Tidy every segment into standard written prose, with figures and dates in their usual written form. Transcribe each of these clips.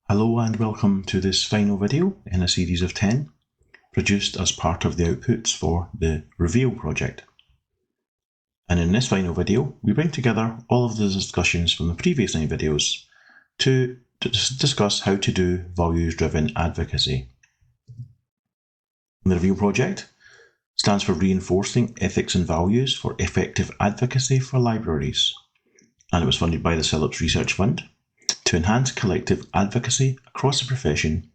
Hello and welcome to this final video in a series of 10, produced as part of the outputs for the Reveal project. And in this final video, we bring together all of the discussions from the previous 9 videos to discuss how to do values-driven advocacy. The Reveal project stands for Reinforcing Ethics and Values for Effective Advocacy for Libraries, and it was funded by the CILIPS Research Fund to enhance collective advocacy across the profession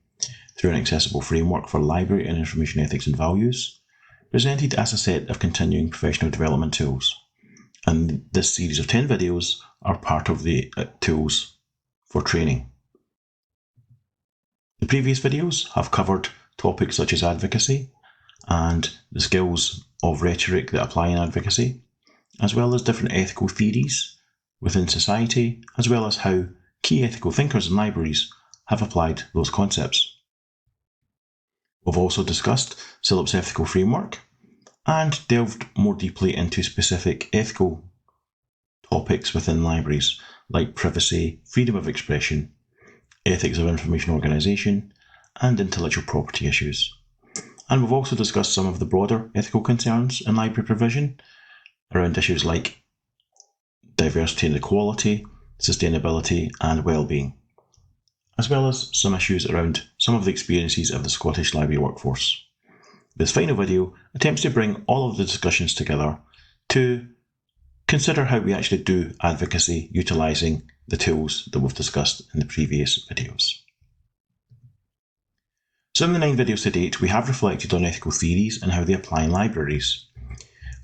through an accessible framework for library and information ethics and values, presented as a set of continuing professional development tools. And this series of 10 videos are part of the tools for training. The previous videos have covered topics such as advocacy and the skills of rhetoric that apply in advocacy, as well as different ethical theories within society, as well as how key ethical thinkers in libraries have applied those concepts. We've also discussed CILIPS ethical framework and delved more deeply into specific ethical topics within libraries like privacy, freedom of expression, ethics of information organisation, and intellectual property issues. And we've also discussed some of the broader ethical concerns in library provision around issues like diversity and equality, sustainability and well-being, as well as some issues around some of the experiences of the Scottish library workforce. This final video attempts to bring all of the discussions together to consider how we actually do advocacy utilising the tools that we've discussed in the previous videos. So in the 9 videos to date, we have reflected on ethical theories and how they apply in libraries.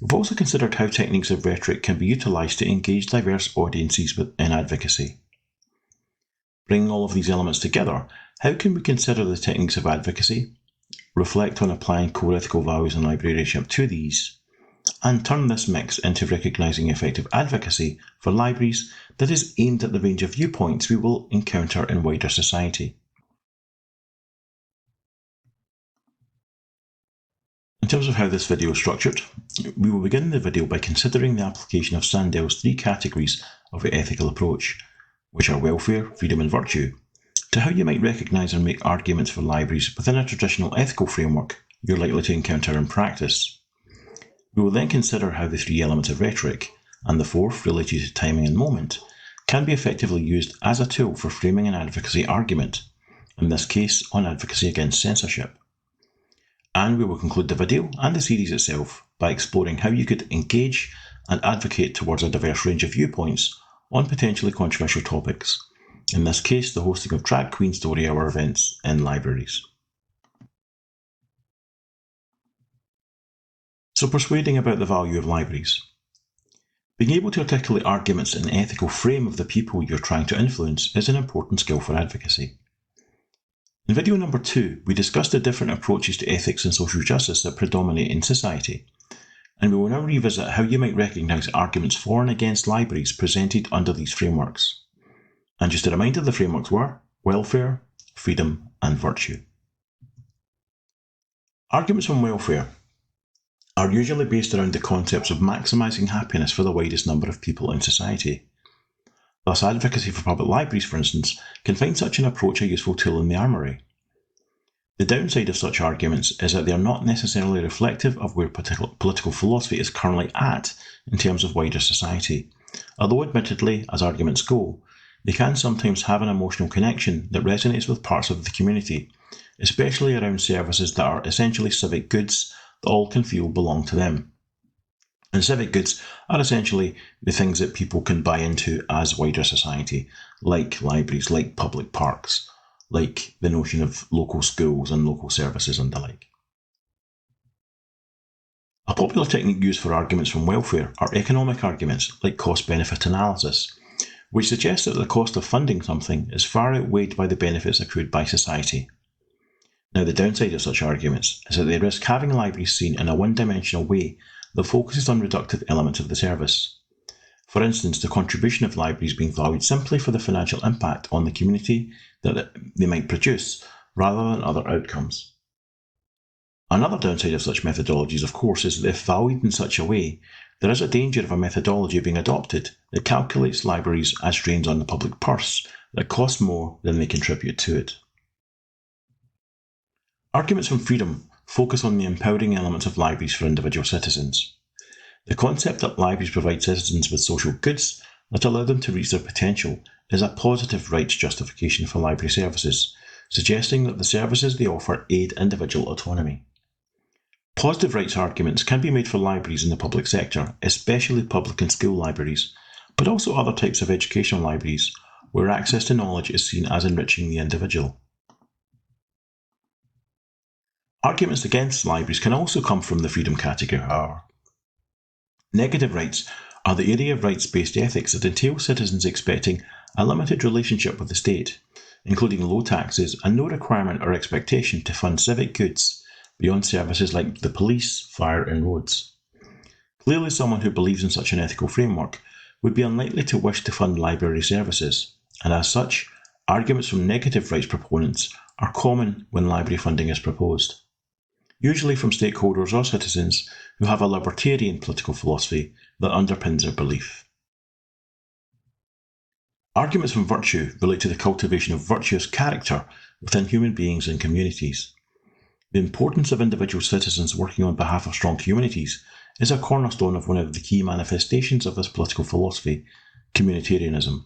We've also considered how techniques of rhetoric can be utilised to engage diverse audiences in advocacy. Bringing all of these elements together, how can we consider the techniques of advocacy, reflect on applying core ethical values and librarianship to these, and turn this mix into recognising effective advocacy for libraries that is aimed at the range of viewpoints we will encounter in wider society? In terms of how this video is structured, we will begin the video by considering the application of Sandel's 3 categories of the ethical approach, which are welfare, freedom and virtue, to how you might recognise and make arguments for libraries within a traditional ethical framework you're likely to encounter in practice. We will then consider how the 3 elements of rhetoric, and the 4th related to timing and moment, can be effectively used as a tool for framing an advocacy argument, in this case on advocacy against censorship. And we will conclude the video and the series itself by exploring how you could engage and advocate towards a diverse range of viewpoints on potentially controversial topics, in this case the hosting of Drag Queen Story Hour events in libraries. So persuading about the value of libraries. Being able to articulate arguments in the ethical frame of the people you're trying to influence is an important skill for advocacy. In video number 2, we discussed the different approaches to ethics and social justice that predominate in society, and we will now revisit how you might recognise arguments for and against libraries presented under these frameworks. And just a reminder, the frameworks were welfare, freedom and virtue. Arguments on welfare are usually based around the concepts of maximising happiness for the widest number of people in society. Thus, advocacy for public libraries, for instance, can find such an approach a useful tool in the armoury. The downside of such arguments is that they are not necessarily reflective of where political philosophy is currently at in terms of wider society, although admittedly, as arguments go, they can sometimes have an emotional connection that resonates with parts of the community, especially around services that are essentially civic goods that all can feel belong to them. And civic goods are essentially the things that people can buy into as wider society, like libraries, like public parks, like the notion of local schools and local services and the like. A popular technique used for arguments from welfare are economic arguments, like cost-benefit analysis, which suggests that the cost of funding something is far outweighed by the benefits accrued by society. Now, the downside of such arguments is that they risk having libraries seen in a one-dimensional way that focuses on reductive elements of the service. For instance, the contribution of libraries being valued simply for the financial impact on the community that they might produce, rather than other outcomes. Another downside of such methodologies, of course, is that if valued in such a way, there is a danger of a methodology being adopted that calculates libraries as drains on the public purse that cost more than they contribute to it. Arguments from freedom focus on the empowering elements of libraries for individual citizens. The concept that libraries provide citizens with social goods that allow them to reach their potential is a positive rights justification for library services, suggesting that the services they offer aid individual autonomy. Positive rights arguments can be made for libraries in the public sector, especially public and school libraries, but also other types of educational libraries, where access to knowledge is seen as enriching the individual. Arguments against libraries can also come from the freedom category, however. Negative rights are the area of rights-based ethics that entail citizens expecting a limited relationship with the state, including low taxes and no requirement or expectation to fund civic goods beyond services like the police, fire and roads. Clearly, someone who believes in such an ethical framework would be unlikely to wish to fund library services, and as such, arguments from negative rights proponents are common when library funding is proposed, usually from stakeholders or citizens who have a libertarian political philosophy that underpins their belief. Arguments from virtue relate to the cultivation of virtuous character within human beings and communities. The importance of individual citizens working on behalf of strong communities is a cornerstone of one of the key manifestations of this political philosophy, communitarianism.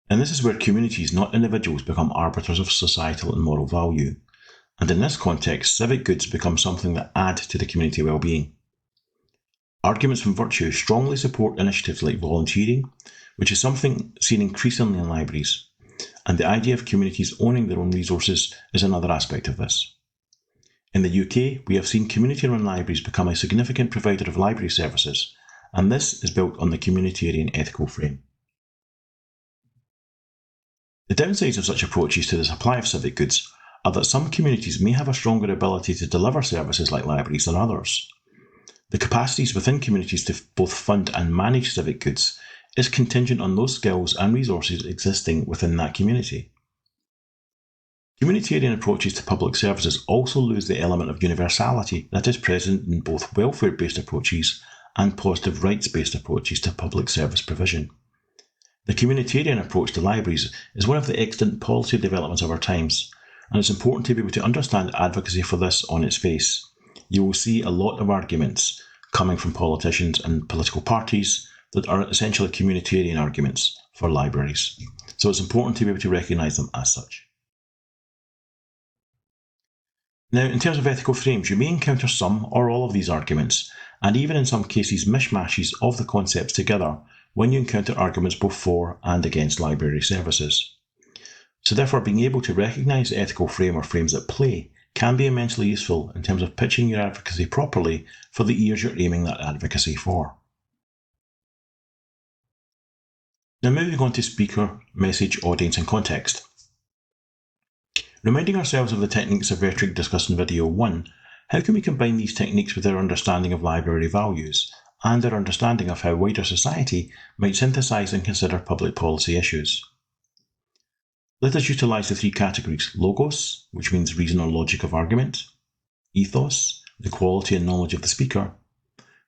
And this is where communities, not individuals, become arbiters of societal and moral value. And in this context, civic goods become something that add to the community well-being. Arguments from virtue strongly support initiatives like volunteering, which is something seen increasingly in libraries, and the idea of communities owning their own resources is another aspect of this. In the UK, we have seen community-run libraries become a significant provider of library services, and this is built on the communitarian ethical frame. The downsides of such approaches to the supply of civic goods are that some communities may have a stronger ability to deliver services like libraries than others. The capacities within communities to both fund and manage civic goods is contingent on those skills and resources existing within that community. Communitarian approaches to public services also lose the element of universality that is present in both welfare-based approaches and positive rights-based approaches to public service provision. The communitarian approach to libraries is one of the extant policy developments of our times, and it's important to be able to understand advocacy for this on its face. You will see a lot of arguments coming from politicians and political parties that are essentially communitarian arguments for libraries. So it's important to be able to recognise them as such. Now, in terms of ethical frames, you may encounter some or all of these arguments, and even in some cases mishmashes of the concepts together when you encounter arguments both for and against library services. So therefore, being able to recognise the ethical frame or frames at play can be immensely useful in terms of pitching your advocacy properly for the ears you're aiming that advocacy for. Now moving on to speaker, message, audience and context. Reminding ourselves of the techniques of rhetoric discussed in video 1, how can we combine these techniques with our understanding of library values and our understanding of how wider society might synthesise and consider public policy issues? Let us utilise the three categories: logos, which means reason or logic of argument; ethos, the quality and knowledge of the speaker;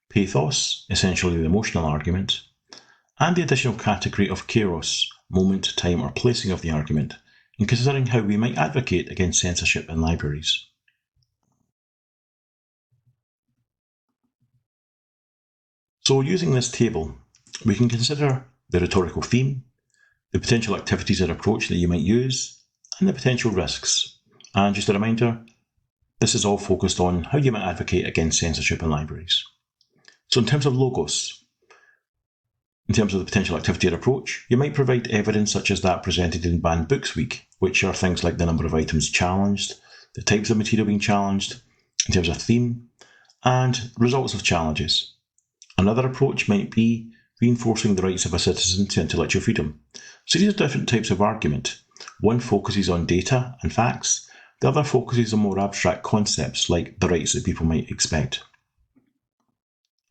pathos, essentially the emotional argument; and the additional category of kairos, moment, time or placing of the argument, in considering how we might advocate against censorship in libraries. So using this table, we can consider the rhetorical theme, the potential activities or approach that you might use, and the potential risks. And just a reminder, this is all focused on how you might advocate against censorship in libraries. So in terms of logos, in terms of the potential activity or approach, you might provide evidence such as that presented in Banned Books Week, which are things like the number of items challenged, the types of material being challenged, in terms of theme, and results of challenges. Another approach might be reinforcing the rights of a citizen to intellectual freedom. So these are different types of argument. One focuses on data and facts, the other focuses on more abstract concepts like the rights that people might expect.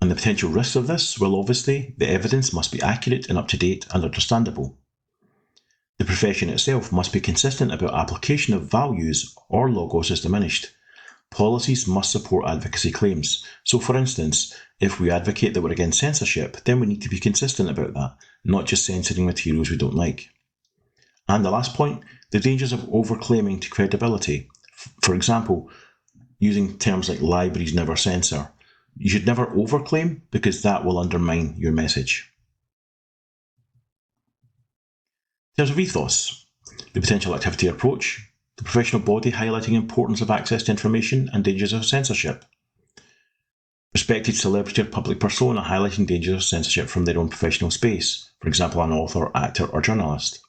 And the potential risks of this? Well, obviously, the evidence must be accurate and up-to-date and understandable. The profession itself must be consistent about application of values or logos is diminished. Policies must support advocacy claims. So for instance, if we advocate that we're against censorship, then we need to be consistent about that, not just censoring materials we don't like. And the last point, the dangers of overclaiming to credibility. For example, using terms like libraries never censor. You should never overclaim because that will undermine your message. In terms of ethos, the potential activity approach, the professional body highlighting importance of access to information and dangers of censorship. Respected celebrity or public persona highlighting dangers of censorship from their own professional space, for example, an author, actor, or journalist.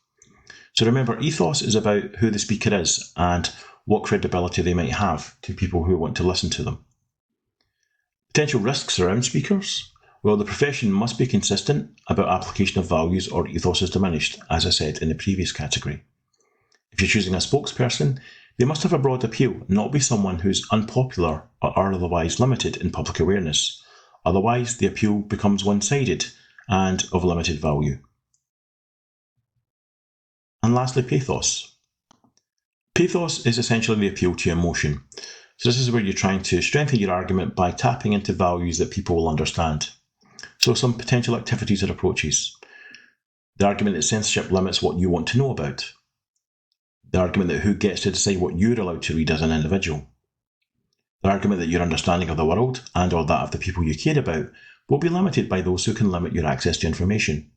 So remember, ethos is about who the speaker is and what credibility they might have to people who want to listen to them. Potential risks around speakers. Well, the profession must be consistent about application of values or ethos is diminished, as I said in the previous category. If you're choosing a spokesperson, they must have a broad appeal, not be someone who's unpopular or otherwise limited in public awareness. Otherwise, the appeal becomes one-sided and of limited value. And lastly, pathos. Pathos is essentially the appeal to emotion. So this is where you're trying to strengthen your argument by tapping into values that people will understand. So some potential activities or approaches. The argument that censorship limits what you want to know about. The argument that who gets to decide what you're allowed to read as an individual. The argument that your understanding of the world and or that of the people you care about will be limited by those who can limit your access to information.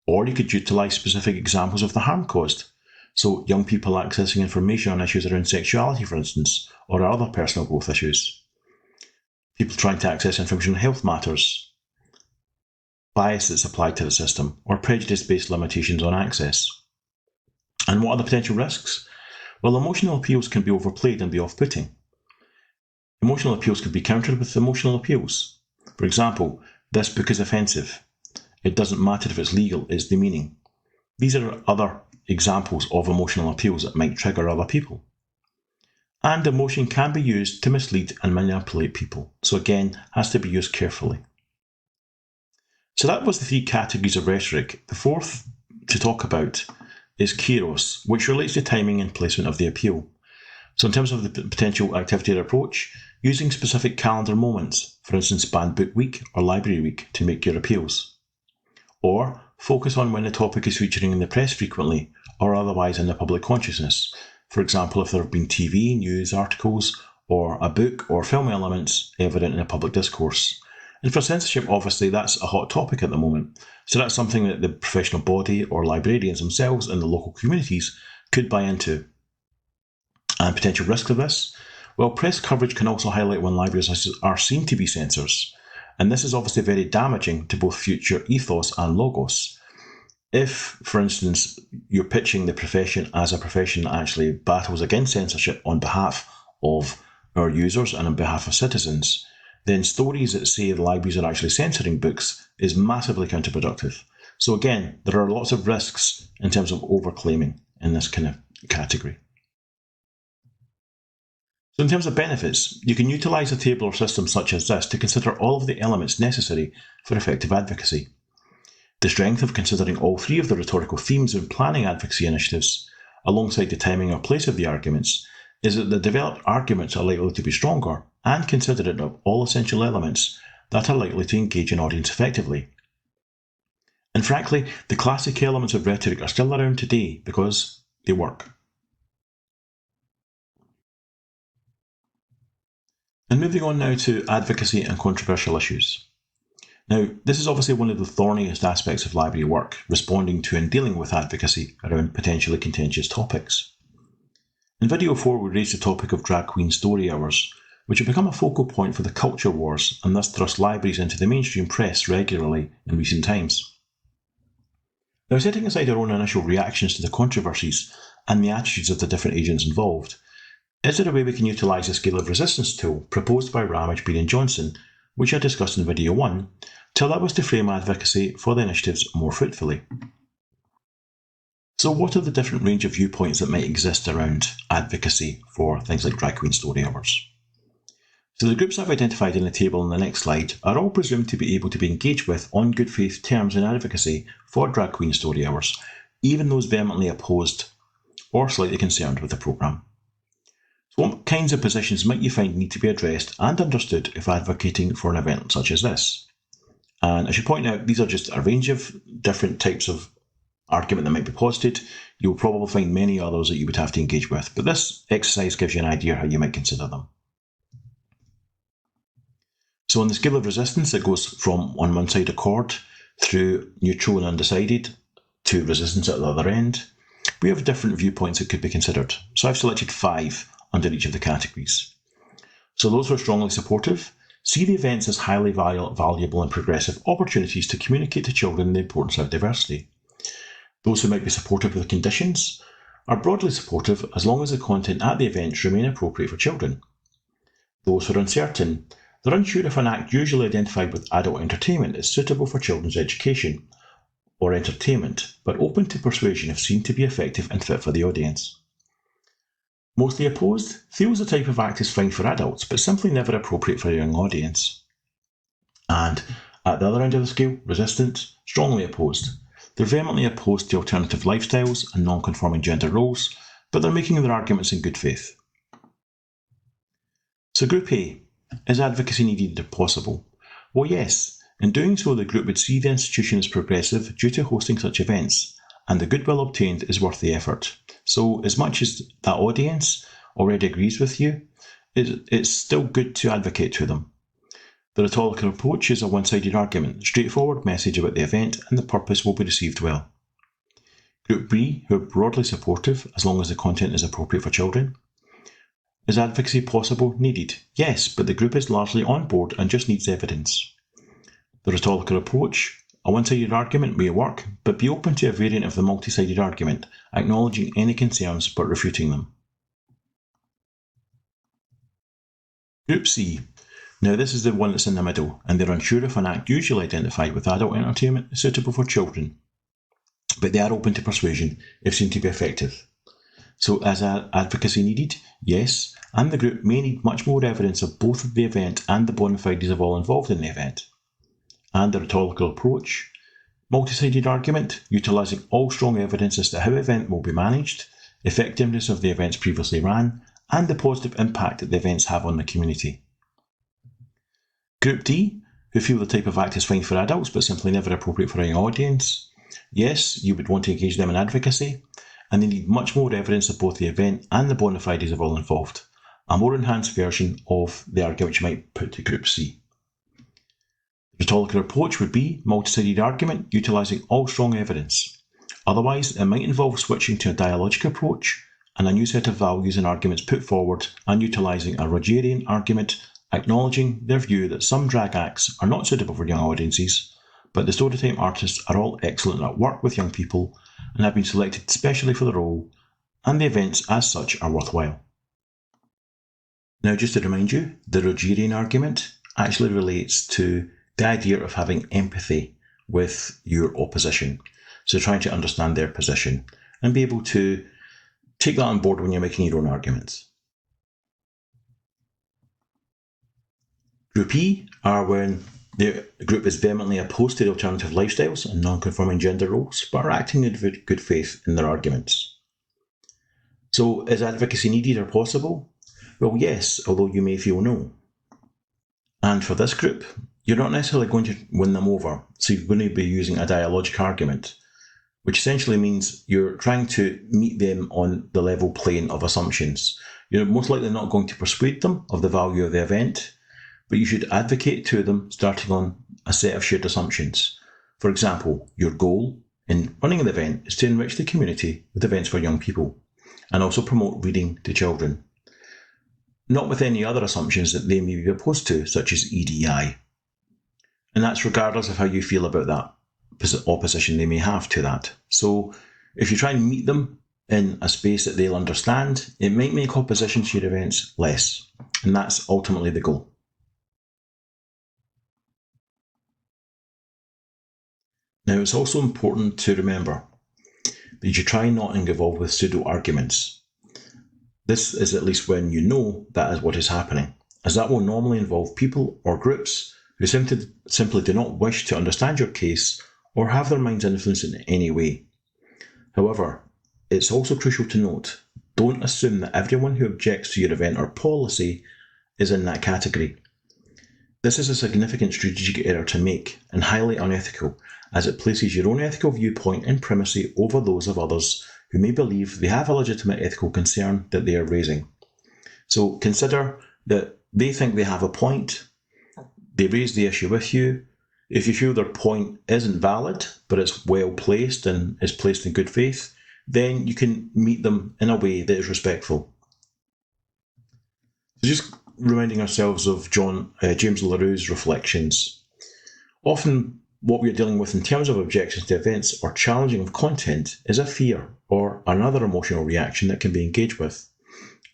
Or you could utilise specific examples of the harm caused. So young people accessing information on issues around sexuality, for instance, or other personal growth issues. People trying to access information on health matters. Bias that's applied to the system, or prejudice-based limitations on access. And what are the potential risks? Well, emotional appeals can be overplayed and be off-putting. Emotional appeals can be countered with emotional appeals. For example, this book is offensive. It doesn't matter if it's legal, it's demeaning. These are other examples of emotional appeals that might trigger other people. And emotion can be used to mislead and manipulate people. So again, has to be used carefully. So that was the three categories of rhetoric. The fourth to talk about is kairos, which relates to timing and placement of the appeal. So in terms of the potential activity or approach, using specific calendar moments, for instance banned book week or library week, to make your appeals. Or focus on when the topic is featuring in the press frequently or otherwise in the public consciousness. For example, if there have been TV, news articles, or a book or film elements evident in a public discourse. And for censorship, obviously, that's a hot topic at the moment. So that's something that the professional body or librarians themselves in the local communities could buy into. And potential risks of this? Well, press coverage can also highlight when libraries are seen to be censors. And this is obviously very damaging to both future ethos and logos. If, for instance, you're pitching the profession as a profession that actually battles against censorship on behalf of our users and on behalf of citizens, then stories that say the libraries are actually censoring books is massively counterproductive. So again, there are lots of risks in terms of overclaiming in this kind of category. So in terms of benefits, you can utilise a table or system such as this to consider all of the elements necessary for effective advocacy. The strength of considering all three of the rhetorical themes when planning advocacy initiatives, alongside the timing or place of the arguments, is that the developed arguments are likely to be stronger and considerate of all essential elements that are likely to engage an audience effectively. And frankly, the classic elements of rhetoric are still around today because they work. And moving on now to advocacy and controversial issues. Now, this is obviously one of the thorniest aspects of library work, responding to and dealing with advocacy around potentially contentious topics. In video 4, we raised the topic of drag queen story hours, which have become a focal point for the culture wars and thus thrust libraries into the mainstream press regularly in recent times. Now, setting aside our own initial reactions to the controversies and the attitudes of the different agents involved, is there a way we can utilise the scale of resistance tool proposed by Ramage, Bean and Johnson, which I discussed in video 1, to allow us to frame advocacy for the initiatives more fruitfully? So what are the different range of viewpoints that might exist around advocacy for things like drag queen story hours? So the groups I've identified in the table on the next slide are all presumed to be able to be engaged with on good faith terms in advocacy for drag queen story hours, even those vehemently opposed or slightly concerned with the programme. So what kinds of positions might you find need to be addressed and understood if advocating for an event such as this? And I should point out, these are just a range of different types of argument that might be posited. you'll probably find many others that you would have to engage with, but this exercise gives you an idea how you might consider them. So on the scale of resistance, it goes from on one side accord through neutral and undecided to resistance at the other end. We have different viewpoints that could be considered. So I've selected 5 under each of the categories. So those who are strongly supportive see the events as highly valuable and progressive opportunities to communicate to children the importance of diversity. Those who might be supportive of the conditions are broadly supportive as long as the content at the events remain appropriate for children. Those who are uncertain, they're unsure if an act usually identified with adult entertainment is suitable for children's education or entertainment, but open to persuasion if seen to be effective and fit for the audience. Mostly opposed feels the type of act is fine for adults, but simply never appropriate for a young audience. And at the other end of the scale, resistant, strongly opposed. They're vehemently opposed to alternative lifestyles and non-conforming gender roles, but they're making their arguments in good faith. So Group A, is advocacy needed if possible? Well, yes. In doing so, the group would see the institution as progressive due to hosting such events, and the goodwill obtained is worth the effort. So as much as that audience already agrees with you, it's still good to advocate to them. The rhetorical approach is a one-sided argument, straightforward message about the event, and the purpose will be received well. Group B, who are broadly supportive as long as the content is appropriate for children. Is advocacy possible? Needed? Yes, but the group is largely on board and just needs evidence. The rhetorical approach, a one-sided argument may work, but be open to a variant of the multi-sided argument, acknowledging any concerns but refuting them. Group C. Now this is the one that's in the middle, and they're unsure if an act usually identified with adult entertainment is suitable for children, but they are open to persuasion if seen to be effective. So is advocacy needed? Yes, and the group may need much more evidence of both the event and the bona fides of all involved in the event. And the rhetorical approach, multi-sided argument, utilising all strong evidence as to how the event will be managed, effectiveness of the events previously ran, and the positive impact that the events have on the community. Group D, who feel the type of act is fine for adults but simply never appropriate for a young audience. Yes, you would want to engage them in advocacy, and they need much more evidence of both the event and the bona fides of all involved, a more enhanced version of the argument you might put to Group C. The rhetorical approach would be multi-sided argument utilising all strong evidence. Otherwise, it might involve switching to a dialogic approach and a new set of values and arguments put forward and utilising a Rogerian argument, acknowledging their view that some drag acts are not suitable for young audiences, but the storytime artists are all excellent at work with young people and have been selected specially for the role, and the events as such are worthwhile. Now, just to remind you, the Rogerian argument actually relates to the idea of having empathy with your opposition. So trying to understand their position and be able to take that on board when you're making your own arguments. Group E are when the group is vehemently opposed to the alternative lifestyles and non-conforming gender roles, but are acting in good faith in their arguments. So is advocacy needed or possible? Well, yes, although you may feel no. And for this group, you're not necessarily going to win them over, so you're going to be using a dialogic argument, which essentially means you're trying to meet them on the level plane of assumptions. You're most likely not going to persuade them of the value of the event, but you should advocate to them starting on a set of shared assumptions. For example, your goal in running an event is to enrich the community with events for young people, and also promote reading to children. Not with any other assumptions that they may be opposed to, such as EDI. And that's regardless of how you feel about that opposition they may have to that. So if you try and meet them in a space that they'll understand, it might make opposition to your events less. And that's ultimately the goal. Now, it's also important to remember that you try not to get involved with pseudo-arguments. This is at least when you know that is what is happening, as that will normally involve people or groups who simply do not wish to understand your case or have their minds influenced in any way. However, it's also crucial to note, don't assume that everyone who objects to your event or policy is in that category. This is a significant strategic error to make and highly unethical, as it places your own ethical viewpoint in primacy over those of others who may believe they have a legitimate ethical concern that they are raising. So consider that they think they have a point, they raise the issue with you. If you feel their point isn't valid, but it's well placed and is placed in good faith, then you can meet them in a way that is respectful. So just reminding ourselves of James LaRue's reflections. Often what we are dealing with in terms of objections to events or challenging of content is a fear or another emotional reaction that can be engaged with.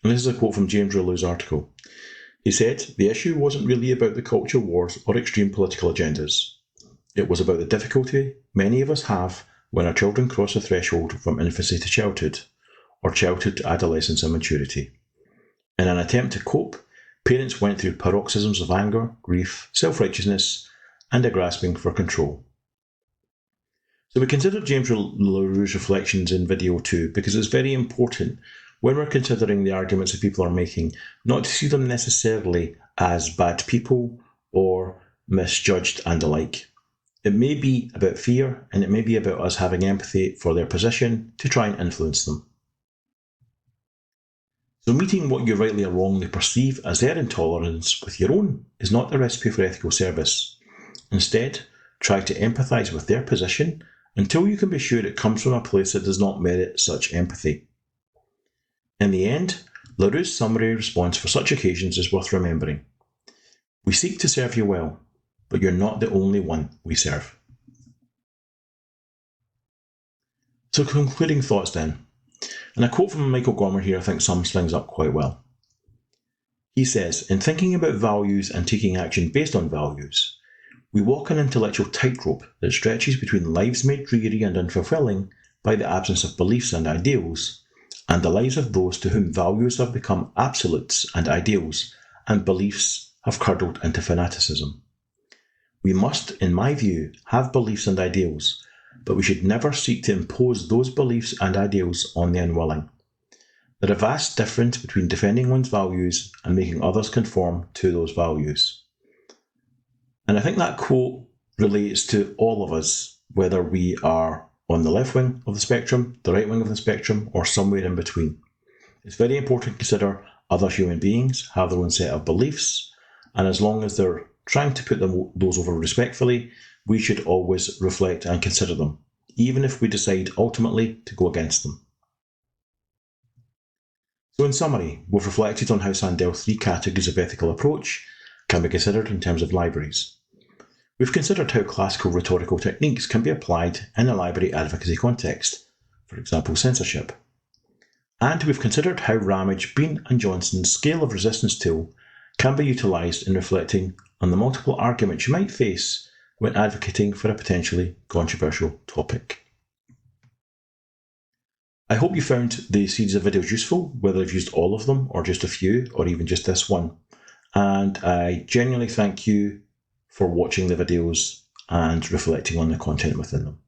And this is a quote from James LaRue's article. He said, "The issue wasn't really about the culture wars or extreme political agendas. It was about the difficulty many of us have when our children cross the threshold from infancy to childhood, or childhood to adolescence and maturity. In an attempt to cope, parents went through paroxysms of anger, grief, self-righteousness, and a grasping for control." So we considered James LaRue's reflections in video 2 because it's very important when we're considering the arguments that people are making, not to see them necessarily as bad people or misjudged and the like. It may be about fear, and it may be about us having empathy for their position to try and influence them. So meeting what you rightly or wrongly perceive as their intolerance with your own is not a recipe for ethical service. Instead, try to empathise with their position until you can be sure it comes from a place that does not merit such empathy. In the end, LaRue's summary response for such occasions is worth remembering. We seek to serve you well, but you're not the only one we serve. So concluding thoughts then. And a quote from Michael Gormer here I think sums things up quite well. He says, "In thinking about values and taking action based on values, we walk an intellectual tightrope that stretches between lives made dreary and unfulfilling by the absence of beliefs and ideals, and the lives of those to whom values have become absolutes and ideals, and beliefs have curdled into fanaticism. We must, in my view, have beliefs and ideals, but we should never seek to impose those beliefs and ideals on the unwilling. There is a vast difference between defending one's values and making others conform to those values." And I think that quote relates to all of us, whether we are on the left wing of the spectrum, the right wing of the spectrum, or somewhere in between. It's very important to consider other human beings have their own set of beliefs, and as long as they're trying to put those over respectfully, we should always reflect and consider them, even if we decide ultimately to go against them. So in summary, we've reflected on how Sandel's 3 categories of ethical approach can be considered in terms of libraries. We've considered how classical rhetorical techniques can be applied in a library advocacy context, for example censorship. And we've considered how Ramage, Bean and Johnson's scale of resistance tool can be utilised in reflecting on the multiple arguments you might face when advocating for a potentially controversial topic. I hope you found the series of videos useful, whether you've used all of them or just a few, or even just this one. And I genuinely thank you for watching the videos and reflecting on the content within them.